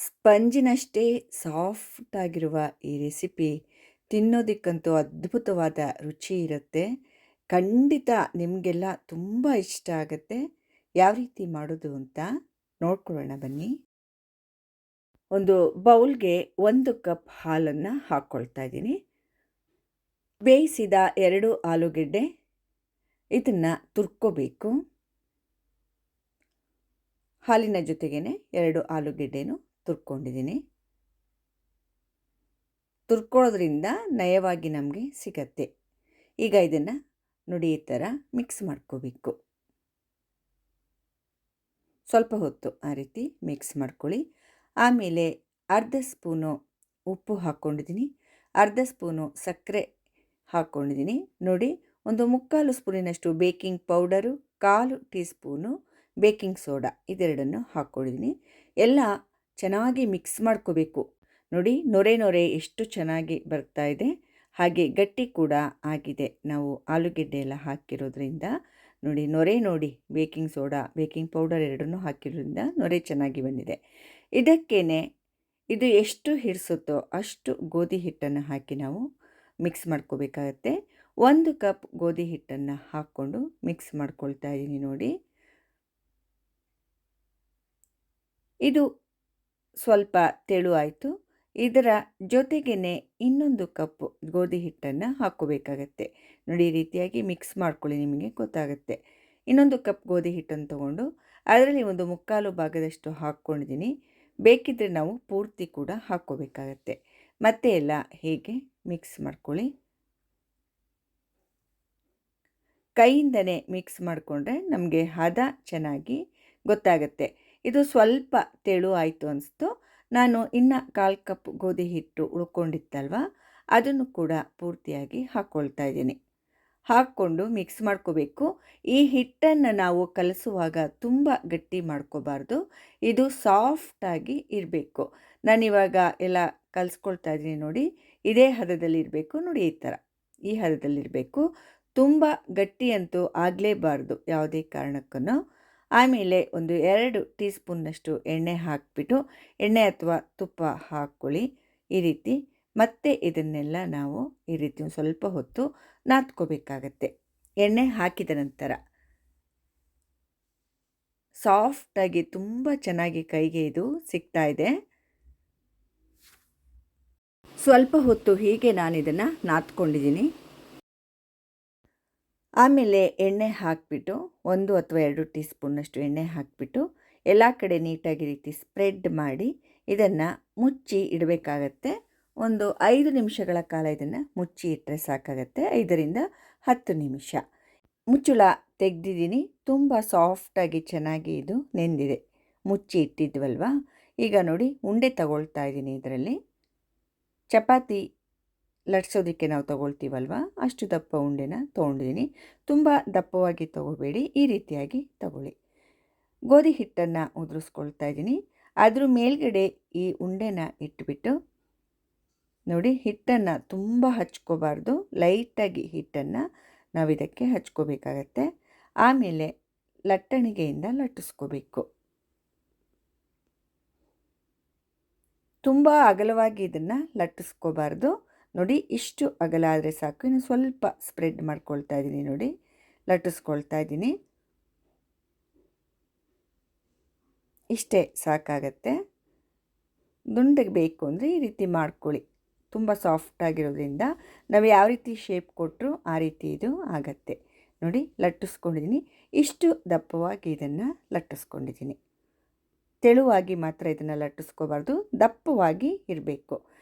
ಸ್ಪಂಜಿನಷ್ಟೇ ಸಾಫ್ಟಾಗಿರುವ ಈ ರೆಸಿಪಿ ತಿನ್ನೋದಕ್ಕಂತೂ ಅದ್ಭುತವಾದ ರುಚಿ ಇರುತ್ತೆ. ಖಂಡಿತ ನಿಮಗೆಲ್ಲ ತುಂಬ ಇಷ್ಟ ಆಗುತ್ತೆ. ಯಾವ ರೀತಿ ಮಾಡೋದು ಅಂತ ನೋಡ್ಕೊಳ್ಳೋಣ ಬನ್ನಿ. ಒಂದು ಬೌಲ್ಗೆ 1 ಕಪ್ ಹಾಲನ್ನು ಹಾಕ್ಕೊಳ್ತಾ ಇದ್ದೀನಿ. ಬೇಯಿಸಿದ 2 ಆಲೂಗೆಡ್ಡೆ, ಇದನ್ನು ತುರ್ಕೋಬೇಕು. ಹಾಲಿನ ಜೊತೆಗೇ 2 ಆಲೂಗೆಡ್ಡೆನೂ ತುರ್ಕೊಂಡಿದ್ದೀನಿ. ತುರ್ಕೊಳ್ಳೋದ್ರಿಂದ ನಯವಾಗಿ ನಮಗೆ ಸಿಗತ್ತೆ. ಈಗ ಇದನ್ನು ನೋಡಿ ಈ ಥರ ಮಿಕ್ಸ್ ಮಾಡ್ಕೋಬೇಕು. ಸ್ವಲ್ಪ ಹೊತ್ತು ಆ ರೀತಿ ಮಿಕ್ಸ್ ಮಾಡ್ಕೊಳ್ಳಿ. ಆಮೇಲೆ ಅರ್ಧ ಸ್ಪೂನು ಉಪ್ಪು ಹಾಕ್ಕೊಂಡಿದ್ದೀನಿ, ಅರ್ಧ ಸ್ಪೂನು ಸಕ್ಕರೆ ಹಾಕ್ಕೊಂಡಿದ್ದೀನಿ. ನೋಡಿ, ಒಂದು 3/4 ಸ್ಪೂನಿನಷ್ಟು baking powder, 1/4 teaspoon baking soda, ಇದೆರಡನ್ನು ಹಾಕ್ಕೊಂಡಿದ್ದೀನಿ. ಎಲ್ಲ ಚೆನ್ನಾಗಿ ಮಿಕ್ಸ್ ಮಾಡ್ಕೋಬೇಕು. ನೋಡಿ, ನೊರೆ ನೊರೆ ಎಷ್ಟು ಚೆನ್ನಾಗಿ ಬರ್ತಾ ಇದೆ, ಹಾಗೆ ಗಟ್ಟಿ ಕೂಡ ಆಗಿದೆ. ನಾವು ಆಲೂಗೆಡ್ಡೆ ಎಲ್ಲ ಹಾಕಿರೋದ್ರಿಂದ ನೋಡಿ, ನೊರೆ ನೋಡಿ, ಬೇಕಿಂಗ್ ಸೋಡಾ ಬೇಕಿಂಗ್ ಪೌಡರ್ ಎರಡನ್ನೂ ಹಾಕಿರೋದ್ರಿಂದ ನೊರೆ ಚೆನ್ನಾಗಿ ಬಂದಿದೆ. ಇದಕ್ಕೇ ಇದು ಎಷ್ಟು ಹಿಡಿಸುತ್ತೋ ಅಷ್ಟು ಗೋಧಿ ಹಿಟ್ಟನ್ನು ಹಾಕಿ ನಾವು ಮಿಕ್ಸ್ ಮಾಡ್ಕೋಬೇಕಾಗತ್ತೆ. 1 ಕಪ್ ಗೋಧಿ ಹಿಟ್ಟನ್ನು ಹಾಕ್ಕೊಂಡು ಮಿಕ್ಸ್ ಮಾಡ್ಕೊಳ್ತಾ ಇದ್ದೀನಿ. ನೋಡಿ, ಇದು ಸ್ವಲ್ಪ ತೆಳು ಆಯಿತು. ಇದರ ಜೊತೆಗೇ ಇನ್ನೊಂದು ಕಪ್ ಗೋಧಿ ಹಿಟ್ಟನ್ನು ಹಾಕ್ಕೋಬೇಕಾಗತ್ತೆ. ನೋಡಿ, ಈ ರೀತಿಯಾಗಿ ಮಿಕ್ಸ್ ಮಾಡ್ಕೊಳ್ಳಿ, ನಿಮಗೆ ಗೊತ್ತಾಗುತ್ತೆ. ಇನ್ನೊಂದು ಕಪ್ ಗೋಧಿ ಹಿಟ್ಟನ್ನು ತೊಗೊಂಡು ಅದರಲ್ಲಿ ಒಂದು 3/4 ಭಾಗದಷ್ಟು ಹಾಕ್ಕೊಂಡಿದ್ದೀನಿ. ಬೇಕಿದ್ದರೆ ನಾವು ಪೂರ್ತಿ ಕೂಡ ಹಾಕ್ಕೋಬೇಕಾಗತ್ತೆ. ಮತ್ತೆ ಎಲ್ಲ ಹೀಗೆ ಮಿಕ್ಸ್ ಮಾಡ್ಕೊಳ್ಳಿ. ಕೈಯಿಂದನೇ ಮಿಕ್ಸ್ ಮಾಡಿಕೊಂಡ್ರೆ ನಮಗೆ ಹದ ಚೆನ್ನಾಗಿ ಗೊತ್ತಾಗುತ್ತೆ. ಇದು ಸ್ವಲ್ಪ ತೆಳು ಆಯಿತು ಅನಿಸ್ತು. ನಾನು ಇನ್ನು 1/4 ಕಪ್ ಗೋಧಿ ಹಿಟ್ಟು ಉಳ್ಕೊಂಡಿತ್ತಲ್ವ, ಅದನ್ನು ಕೂಡ ಪೂರ್ತಿಯಾಗಿ ಹಾಕ್ಕೊಳ್ತಾ ಇದ್ದೀನಿ. ಹಾಕ್ಕೊಂಡು ಮಿಕ್ಸ್ ಮಾಡ್ಕೋಬೇಕು. ಈ ಹಿಟ್ಟನ್ನು ನಾವು ಕಲಸುವಾಗ ತುಂಬ ಗಟ್ಟಿ ಮಾಡ್ಕೋಬಾರ್ದು, ಇದು ಸಾಫ್ಟಾಗಿ ಇರಬೇಕು. ನಾನಿವಾಗ ಎಲ್ಲ ಕಲಿಸ್ಕೊಳ್ತಾ ಇದ್ದೀನಿ. ನೋಡಿ, ಇದೇ ಹದದಲ್ಲಿರಬೇಕು. ನೋಡಿ, ಈ ಥರ ಈ ಹದದಲ್ಲಿರಬೇಕು. ತುಂಬ ಗಟ್ಟಿ ಅಂತೂ ಆಗಲೇಬಾರ್ದು ಯಾವುದೇ ಕಾರಣಕ್ಕೂ. ಆಮೇಲೆ ಒಂದು 2 ಟೀ ಸ್ಪೂನ್ನಷ್ಟು ಎಣ್ಣೆ ಹಾಕಿಬಿಟ್ಟು, ಎಣ್ಣೆ ಅಥವಾ ತುಪ್ಪ ಹಾಕ್ಕೊಳ್ಳಿ ಈ ರೀತಿ. ಮತ್ತೆ ಇದನ್ನೆಲ್ಲ ನಾವು ಈ ರೀತಿ ಒಂದು ಸ್ವಲ್ಪ ಹೊತ್ತು ನಾದ್ಕೋಬೇಕಾಗತ್ತೆ. ಎಣ್ಣೆ ಹಾಕಿದ ನಂತರ ಸಾಫ್ಟಾಗಿ ತುಂಬ ಚೆನ್ನಾಗಿ ಕೈಗೆ ಇದು ಸಿಗ್ತಾ ಇದೆ. ಸ್ವಲ್ಪ ಹೊತ್ತು ಹೀಗೆ ನಾನು ಇದನ್ನು ನಾದ್ಕೊಂಡಿದ್ದೀನಿ. ಆಮೇಲೆ ಎಣ್ಣೆ ಹಾಕಿಬಿಟ್ಟು 1 ಅಥವಾ 2 ಟೀ ಸ್ಪೂನ್ನಷ್ಟು ಎಣ್ಣೆ ಹಾಕಿಬಿಟ್ಟು ಎಲ್ಲ ಕಡೆ ನೀಟಾಗಿ ರೀತಿ ಸ್ಪ್ರೆಡ್ ಮಾಡಿ ಇದನ್ನು ಮುಚ್ಚಿ ಇಡಬೇಕಾಗತ್ತೆ. ಒಂದು 5 ನಿಮಿಷಗಳ ಕಾಲ ಇದನ್ನು ಮುಚ್ಚಿ ಇಟ್ಟರೆ ಸಾಕಾಗತ್ತೆ. 5ರಿಂದ 10 ನಿಮಿಷ. ಮುಚ್ಚಳ ತೆಗೆದಿದ್ದೀನಿ. ತುಂಬ ಸಾಫ್ಟಾಗಿ ಚೆನ್ನಾಗಿ ಇದು ನೆಂದಿದೆ. ಮುಚ್ಚಿ ಇಟ್ಟಿದ್ವಲ್ವ. ಈಗ ನೋಡಿ, ಉಂಡೆ ತಗೊಳ್ತಾ ಇದ್ದೀನಿ. ಇದರಲ್ಲಿ ಚಪಾತಿ ಲಟ್ಸೋದಕ್ಕೆ ನಾವು ತೊಗೊಳ್ತೀವಲ್ವ, ಅಷ್ಟು ದಪ್ಪ ಉಂಡೆನ ತೊಗೊಂಡಿದ್ದೀನಿ. ತುಂಬ ದಪ್ಪವಾಗಿ ತೊಗೋಬೇಡಿ, ಈ ರೀತಿಯಾಗಿ ತಗೊಳ್ಳಿ. ಗೋಧಿ ಹಿಟ್ಟನ್ನು ಉದುರಿಸ್ಕೊಳ್ತಾ ಇದ್ದೀನಿ. ಅದ್ರ ಮೇಲ್ಗಡೆ ಈ ಉಂಡೆನ ಇಟ್ಬಿಟ್ಟು ನೋಡಿ, ಹಿಟ್ಟನ್ನು ತುಂಬ ಹಚ್ಕೋಬಾರ್ದು, ಲೈಟಾಗಿ ಹಿಟ್ಟನ್ನು ನಾವು ಇದಕ್ಕೆ ಹಚ್ಕೋಬೇಕಾಗತ್ತೆ. ಆಮೇಲೆ ಲಟ್ಟಣಿಗೆಯಿಂದ ಲಟ್ಟಿಸ್ಕೋಬೇಕು. ತುಂಬ ಅಗಲವಾಗಿ ಇದನ್ನು ಲಟ್ಟಿಸ್ಕೋಬಾರ್ದು. ನೋಡಿ, ಇಷ್ಟು ಅಗಲ ಆದರೆ ಸಾಕು. ಇನ್ನು ಸ್ವಲ್ಪ ಸ್ಪ್ರೆಡ್ ಮಾಡ್ಕೊಳ್ತಾ ಇದ್ದೀನಿ. ನೋಡಿ, ಲಟ್ಟಿಸ್ಕೊಳ್ತಾ ಇದ್ದೀನಿ. ಇಷ್ಟೇ ಸಾಕಾಗತ್ತೆ. ದುಂಡಗೆ ಬೇಕು ಅಂದರೆ ಈ ರೀತಿ ಮಾಡ್ಕೊಳ್ಳಿ. ತುಂಬ ಸಾಫ್ಟಾಗಿರೋದ್ರಿಂದ ನಾವು ಯಾವ ರೀತಿ ಶೇಪ್ ಕೊಟ್ಟರು ಆ ರೀತಿ ಇದು ಆಗತ್ತೆ. ನೋಡಿ, ಲಟ್ಟಿಸ್ಕೊಂಡಿದ್ದೀನಿ. ಇಷ್ಟು ದಪ್ಪವಾಗಿ ಇದನ್ನು ಲಟ್ಟಿಸ್ಕೊಂಡಿದ್ದೀನಿ. ತೆಳುವಾಗಿ ಮಾತ್ರ ಇದನ್ನು ಲಟ್ಟಿಸ್ಕೋಬಾರ್ದು, ದಪ್ಪವಾಗಿ ಇರಬೇಕು.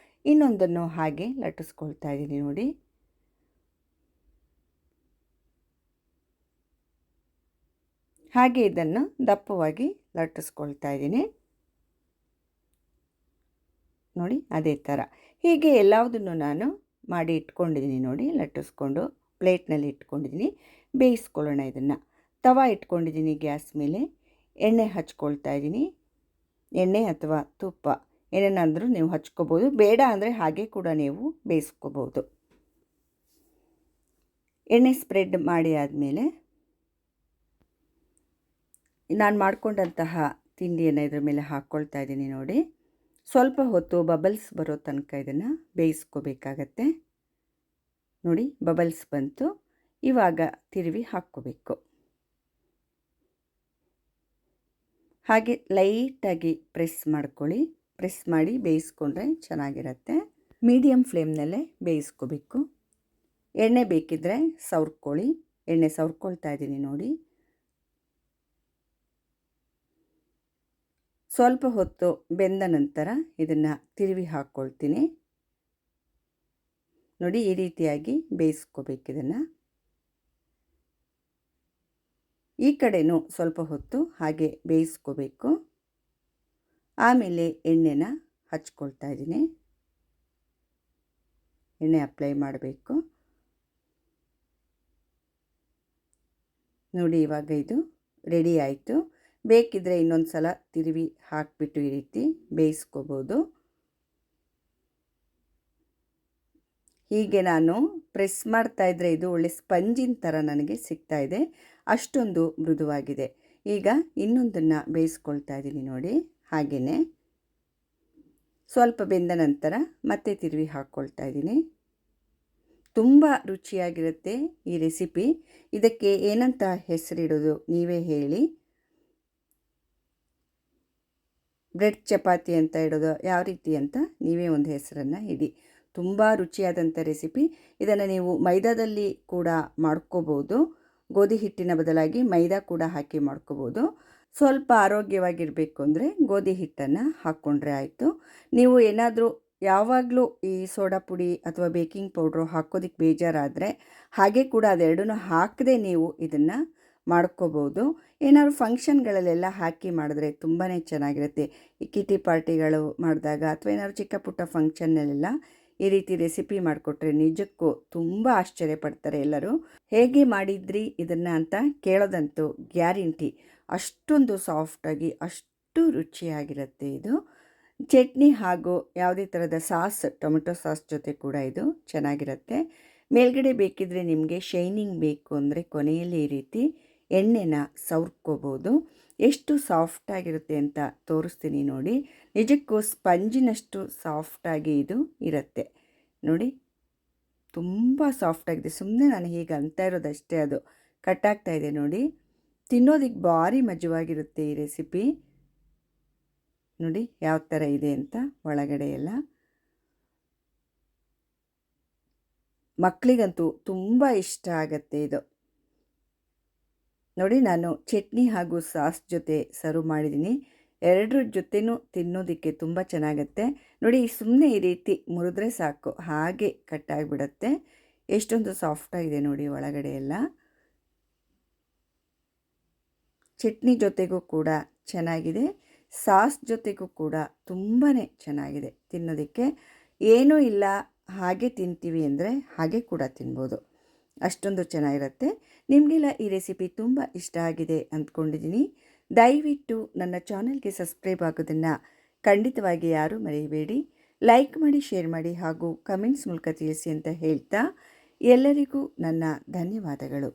ಇನ್ನೊಂದನ್ನು ಹಾಗೆ ಲಟ್ಟಿಸ್ಕೊಳ್ತಾ ಇದ್ದೀನಿ. ನೋಡಿ, ಹಾಗೆ ಇದನ್ನು ದಪ್ಪವಾಗಿ ಲಟ್ಟಿಸ್ಕೊಳ್ತಾ ಇದ್ದೀನಿ. ನೋಡಿ, ಅದೇ ಥರ ಹೀಗೆ ಎಲ್ಲದನ್ನು ನಾನು ಮಾಡಿ ಇಟ್ಕೊಂಡಿದ್ದೀನಿ. ನೋಡಿ, ಲಟ್ಟಿಸ್ಕೊಂಡು ಪ್ಲೇಟ್ನಲ್ಲಿ ಇಟ್ಕೊಂಡಿದ್ದೀನಿ. ಬೇಯಿಸ್ಕೊಳ್ಳೋಣ ಇದನ್ನು. ತವಾ ಇಟ್ಕೊಂಡಿದ್ದೀನಿ ಗ್ಯಾಸ್ ಮೇಲೆ. ಎಣ್ಣೆ ಹಚ್ಕೊಳ್ತಾ ಇದ್ದೀನಿ. ಎಣ್ಣೆ ಅಥವಾ ತುಪ್ಪ ಏನೇನಾದರೂ ನೀವು ಹಚ್ಕೋಬೋದು. ಬೇಡ ಅಂದರೆ ಹಾಗೆ ಕೂಡ ನೀವು ಬೇಯಿಸ್ಕೋಬೋದು. ಎಣ್ಣೆ ಸ್ಪ್ರೆಡ್ ಮಾಡಿ ಆದಮೇಲೆ ನಾನು ಮಾಡಿಕೊಂಡಂತಹ ತಿಂಡಿಯನ್ನು ಇದ್ರ ಮೇಲೆ ಹಾಕ್ಕೊಳ್ತಾ ಇದ್ದೀನಿ. ನೋಡಿ, ಸ್ವಲ್ಪ ಹೊತ್ತು ಬಬಲ್ಸ್ ಬರೋ ತನಕ ಇದನ್ನು ಬೇಯಿಸ್ಕೋಬೇಕಾಗತ್ತೆ. ನೋಡಿ ಬಬಲ್ಸ್ ಬಂತು, ಇವಾಗ ತಿರುವಿ ಹಾಕ್ಕೋಬೇಕು. ಹಾಗೆ ಲೈಟಾಗಿ ಪ್ರೆಸ್ ಮಾಡ್ಕೊಳ್ಳಿ. ಪ್ರೆಸ್ ಮಾಡಿ ಬೇಯಿಸ್ಕೊಂಡ್ರೆ ಚೆನ್ನಾಗಿರುತ್ತೆ. ಮೀಡಿಯಮ್ ಫ್ಲೇಮ್ನಲ್ಲೇ ಬೇಯಿಸ್ಕೋಬೇಕು. ಎಣ್ಣೆ ಬೇಕಿದ್ದರೆ ಸವರ್ಕೊಳ್ಳಿ. ಎಣ್ಣೆ ಸವರ್ಕೊಳ್ತಾ ಇದ್ದೀನಿ ನೋಡಿ. ಸ್ವಲ್ಪ ಹೊತ್ತು ಬೆಂದ ನಂತರ ಇದನ್ನು ತಿರುವಿ ಹಾಕ್ಕೊಳ್ತೀನಿ. ನೋಡಿ ಈ ರೀತಿಯಾಗಿ ಬೇಯಿಸ್ಕೋಬೇಕು. ಇದನ್ನು ಈ ಕಡೆನೂ ಸ್ವಲ್ಪ ಹೊತ್ತು ಹಾಗೆ ಬೇಯಿಸ್ಕೋಬೇಕು. ಆಮೇಲೆ ಎಣ್ಣೆನ ಹಚ್ಕೊಳ್ತಾ ಇದ್ದೀನಿ. ಎಣ್ಣೆ ಅಪ್ಲೈ ಮಾಡಬೇಕು. ನೋಡಿ ಇವಾಗ ಇದು ರೆಡಿ ಆಯಿತು. ಬೇಕಿದ್ದರೆ ಇನ್ನೊಂದು ಸಲ ತಿರುವಿ ಹಾಕಿಬಿಟ್ಟು ಈ ರೀತಿ ಬೇಯಿಸ್ಕೋಬೋದು. ಹೀಗೆ ನಾನು ಪ್ರೆಸ್ ಮಾಡ್ತಾಯಿದ್ರೆ ಇದು ಒಳ್ಳೆ ಸ್ಪಂಜಿನ ಥರ ನನಗೆ ಸಿಗ್ತಾಯಿದೆ. ಅಷ್ಟೊಂದು ಮೃದುವಾಗಿದೆ. ಈಗ ಇನ್ನೊಂದನ್ನು ಬೇಯಿಸ್ಕೊಳ್ತಾ ಇದ್ದೀನಿ ನೋಡಿ. ಹಾಗೆಯೇ ಸ್ವಲ್ಪ ಬೆಂದ ನಂತರ ಮತ್ತೆ ತಿರುವಿ ಹಾಕ್ಕೊಳ್ತಾ ಇದ್ದೀನಿ. ತುಂಬ ರುಚಿಯಾಗಿರುತ್ತೆ ಈ ರೆಸಿಪಿ. ಇದಕ್ಕೆ ಏನಂತ ಹೆಸರಿಡೋದು ನೀವೇ ಹೇಳಿ. ಬ್ರೆಡ್ ಚಪಾತಿ ಅಂತ ಇಡೋದು, ಯಾವ ರೀತಿ ಅಂತ ನೀವೇ ಒಂದು ಹೆಸರನ್ನು ಇಡಿ. ತುಂಬ ರುಚಿಯಾದಂಥ ರೆಸಿಪಿ. ಇದನ್ನು ನೀವು ಮೈದಾದಲ್ಲಿ ಕೂಡ ಮಾಡ್ಕೋಬೋದು. ಗೋಧಿ ಹಿಟ್ಟಿನ ಬದಲಾಗಿ ಮೈದಾ ಕೂಡ ಹಾಕಿ ಮಾಡ್ಕೋಬೋದು. ಸ್ವಲ್ಪ ಆರೋಗ್ಯವಾಗಿರಬೇಕು ಅಂದರೆ ಗೋಧಿ ಹಿಟ್ಟನ್ನು ಹಾಕ್ಕೊಂಡ್ರೆ ಆಯಿತು. ನೀವು ಏನಾದರೂ ಯಾವಾಗಲೂ ಈ ಸೋಡಾ ಪುಡಿ ಅಥವಾ ಬೇಕಿಂಗ್ ಪೌಡ್ರು ಹಾಕೋದಕ್ಕೆ ಬೇಜಾರಾದರೆ ಹಾಗೆ ಕೂಡ ಅದೆರಡನ್ನೂ ಹಾಕದೆ ನೀವು ಇದನ್ನು ಮಾಡ್ಕೋಬೋದು. ಏನಾದ್ರು ಫಂಕ್ಷನ್ಗಳಲ್ಲೆಲ್ಲ ಹಾಕಿ ಮಾಡಿದ್ರೆ ತುಂಬಾ ಚೆನ್ನಾಗಿರುತ್ತೆ. ಈ ಕಿಟಿ ಪಾರ್ಟಿಗಳು ಮಾಡಿದಾಗ ಅಥವಾ ಏನಾದ್ರು ಚಿಕ್ಕ ಪುಟ್ಟ ಫಂಕ್ಷನ್ನಲ್ಲೆಲ್ಲ ಈ ರೀತಿ ರೆಸಿಪಿ ಮಾಡಿಕೊಟ್ರೆ ನಿಜಕ್ಕೂ ತುಂಬ ಆಶ್ಚರ್ಯಪಡ್ತಾರೆ ಎಲ್ಲರೂ. ಹೇಗೆ ಮಾಡಿದ್ರಿ ಇದನ್ನು ಅಂತ ಕೇಳೋದಂತೂ ಗ್ಯಾರಂಟಿ. ಅಷ್ಟೊಂದು ಸಾಫ್ಟಾಗಿ ಅಷ್ಟು ರುಚಿಯಾಗಿರುತ್ತೆ ಇದು. ಚಟ್ನಿ ಹಾಗೂ ಯಾವುದೇ ಥರದ ಸಾಸ್, ಟೊಮೆಟೊ ಸಾಸ್ ಜೊತೆ ಕೂಡ ಇದು ಚೆನ್ನಾಗಿರುತ್ತೆ. ಮೇಲ್ಗಡೆ ಬೇಕಿದ್ದರೆ ನಿಮಗೆ ಶೈನಿಂಗ್ ಬೇಕು ಅಂದರೆ ಕೊನೆಯಲ್ಲಿ ಈ ರೀತಿ ಎಣ್ಣೆನ ಸವರ್ಕೋಬೋದು. ಎಷ್ಟು ಸಾಫ್ಟಾಗಿರುತ್ತೆ ಅಂತ ತೋರಿಸ್ತೀನಿ ನೋಡಿ. ನಿಜಕ್ಕೂ ಸ್ಪಂಜಿನಷ್ಟು ಸಾಫ್ಟಾಗಿ ಇದು ಇರುತ್ತೆ ನೋಡಿ. ತುಂಬ ಸಾಫ್ಟಾಗಿದೆ. ಸುಮ್ಮನೆ ನಾನು ಹೀಗೆ ಅಂತ ಇರೋದಷ್ಟೇ, ಅದು ಕಟ್ಟಾಗ್ತಾ ಇದೆ ನೋಡಿ. ತಿನ್ನೋದಕ್ಕೆ ಭಾರಿ ಮಜವಾಗಿರುತ್ತೆ ಈ ರೆಸಿಪಿ. ನೋಡಿ ಯಾವ ಥರ ಇದೆ ಅಂತ ಒಳಗಡೆ ಎಲ್ಲ. ಮಕ್ಕಳಿಗಂತೂ ತುಂಬ ಇಷ್ಟ ಆಗುತ್ತೆ ಇದು. ನೋಡಿ ನಾನು ಚಟ್ನಿ ಹಾಗೂ ಸಾಸ್ ಜೊತೆ ಸರ್ವ್ ಮಾಡಿದ್ದೀನಿ. ಎರಡರ ಜೊತೆನೂ ತಿನ್ನೋದಕ್ಕೆ ತುಂಬ ಚೆನ್ನಾಗತ್ತೆ ನೋಡಿ. ಸುಮ್ಮನೆ ಈ ರೀತಿ ಮುರಿದ್ರೆ ಸಾಕು, ಹಾಗೆ ಕಟ್ಟಾಗಿಬಿಡುತ್ತೆ. ಎಷ್ಟೊಂದು ಸಾಫ್ಟಾಗಿದೆ ನೋಡಿ ಒಳಗಡೆ ಎಲ್ಲ. ಚಟ್ನಿ ಜೊತೆಗೂ ಕೂಡ ಚೆನ್ನಾಗಿದೆ, ಸಾಸ್ ಜೊತೆಗೂ ಕೂಡ ತುಂಬಾ ಚೆನ್ನಾಗಿದೆ ತಿನ್ನೋದಕ್ಕೆ. ಏನೂ ಇಲ್ಲ ಹಾಗೆ ತಿಂತೀವಿ ಅಂದರೆ ಹಾಗೆ ಕೂಡ ತಿನ್ಬೋದು, ಅಷ್ಟೊಂದು ಚೆನ್ನಾಗಿರುತ್ತೆ. ನಿಮಗೆಲ್ಲ ಈ ರೆಸಿಪಿ ತುಂಬ ಇಷ್ಟ ಆಗಿದೆ ಅಂದ್ಕೊಂಡಿದ್ದೀನಿ. ದಯವಿಟ್ಟು ನನ್ನ ಚಾನಲ್ಗೆ ಸಬ್ಸ್ಕ್ರೈಬ್ ಆಗೋದನ್ನು ಖಂಡಿತವಾಗಿ ಯಾರೂ ಮರೆಯಬೇಡಿ. ಲೈಕ್ ಮಾಡಿ, ಶೇರ್ ಮಾಡಿ ಹಾಗೂ ಕಮೆಂಟ್ಸ್ ಮೂಲಕ ತಿಳಿಸಿ ಅಂತ ಹೇಳ್ತಾ ಎಲ್ಲರಿಗೂ ನನ್ನ ಧನ್ಯವಾದಗಳು.